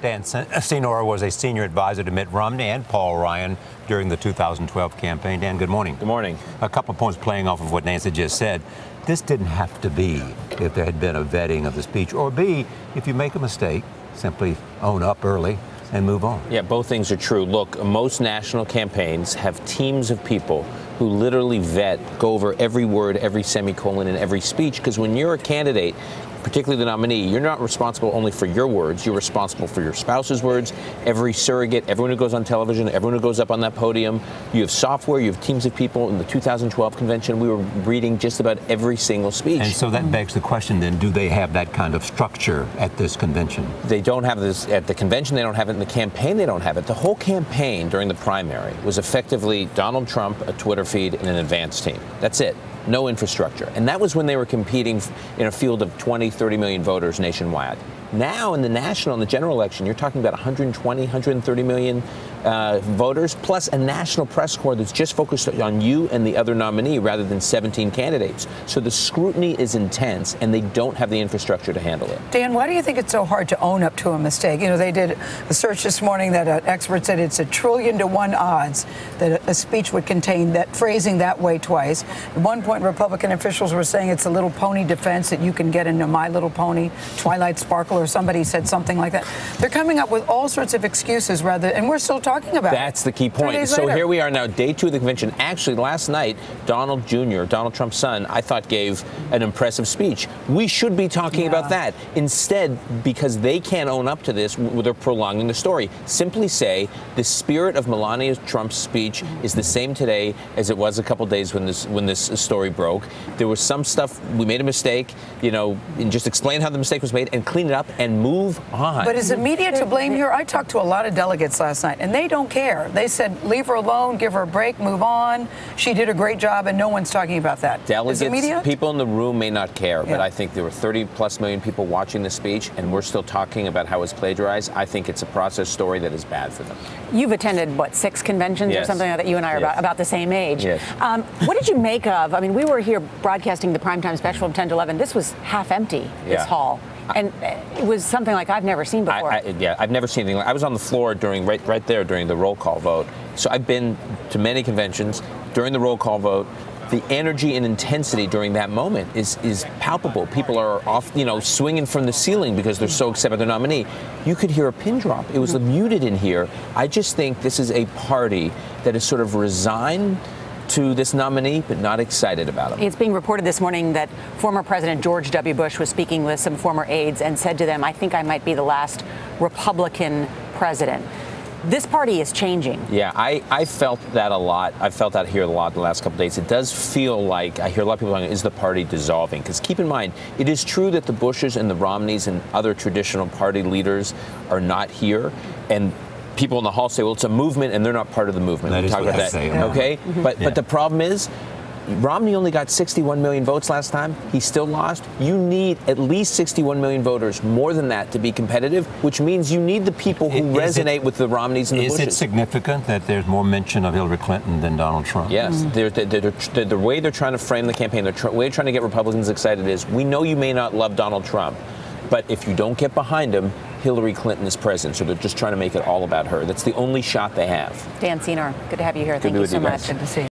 Senor was a senior advisor to Mitt Romney and Paul Ryan during the 2012 campaign. Dan, good morning. Good morning. A couple of points playing off of what Nancy just said. This didn't have to be if there had been a vetting of the speech, or B, if you make a mistake, simply own up early and move on. Yeah, both things are true. Look, most national campaigns have teams of people who literally go over every word, every semicolon in every speech, because when you're a candidate, particularly the nominee, you're not responsible only for your words, you're responsible for your spouse's words, every surrogate, everyone who goes on television, everyone who goes up on that podium. You have software, you have teams of people. In the 2012 convention, we were reading just about every single speech. And so that begs the question then, do they have that kind of structure at this convention? They don't have this at the convention, they don't have it in the campaign, they don't have it. The whole campaign during the primary was effectively Donald Trump, a Twitter feed, and an advance team. That's it. No infrastructure. And that was when they were competing in a field of 20, 30 million voters nationwide. Now in the national and the general election, you're talking about 120, 130 million voters, plus a national press corps that's just focused on you and the other nominee rather than 17 candidates. So the scrutiny is intense, and they don't have the infrastructure to handle it. Dan, why do you think it's so hard to own up to a mistake? You know, they did a search this morning that an expert said it's 1,000,000,000 to 1 odds that a speech would contain that phrasing that way twice. At one point, Republican officials were saying it's a little pony defense that you can get into My Little Pony, Twilight Sparkle, or somebody said something like that. They're coming up with all sorts of excuses and we're still talking about That's the key point. So here we are now, day 2 of the convention. Actually, last night, Donald Jr., Donald Trump's son, I thought gave an impressive speech. We should be talking about that. Instead, because they can't own up to this, they're prolonging the story. Simply say the spirit of Melania Trump's speech is the same today as it was a couple days when this story broke. There was some stuff, we made a mistake, and just explain how the mistake was made and clean it up and move on. But is the media to blame here? I talked to a lot of delegates last night, and they don't care. They said, leave her alone, give her a break, move on. She did a great job, and no one's talking about that. Delegates, media? People in the room may not care, but I think there were 30+ million people watching the speech, and we're still talking about how it's plagiarized. I think it's a process story that is bad for them. You've attended, 6 conventions or something like that? You and I are about the same age. Yes. What did you make of, we were here broadcasting the primetime special of 10 to 11. This was half empty, this hall. And it was something like I've never seen before. I've never seen anything like. I was on the floor right there during the roll call vote. So I've been to many conventions during the roll call vote. The energy and intensity during that moment is palpable. People are off, swinging from the ceiling because they're so excited about their nominee. You could hear a pin drop. It was muted in here. I just think this is a party that is sort of resigned to this nominee, but not excited about him. It's being reported this morning that former President George W. Bush was speaking with some former aides and said to them, I think I might be the last Republican president. This party is changing. Yeah, I felt that a lot. I felt that here a lot the last couple of days. It does feel like, I hear a lot of people saying, is the party dissolving? Because keep in mind, it is true that the Bushes and the Romneys and other traditional party leaders are not here. And people in the hall say, well, it's a movement, and they're not part of the movement. That we is talk what about I that. say. Okay? But the problem is, Romney only got 61 million votes last time. He still lost. You need at least 61 million voters, more than that, to be competitive, which means you need the people who resonate with the Romneys and the Bushes. Is it significant that there's more mention of Hillary Clinton than Donald Trump? Yes. The way they're trying to frame the campaign, the way they're trying to get Republicans excited is, we know you may not love Donald Trump, but if you don't get behind him, Hillary Clinton is president, so they're just trying to make it all about her. That's the only shot they have. Dan Senor, good to have you here. Thank you so much. Good to see you.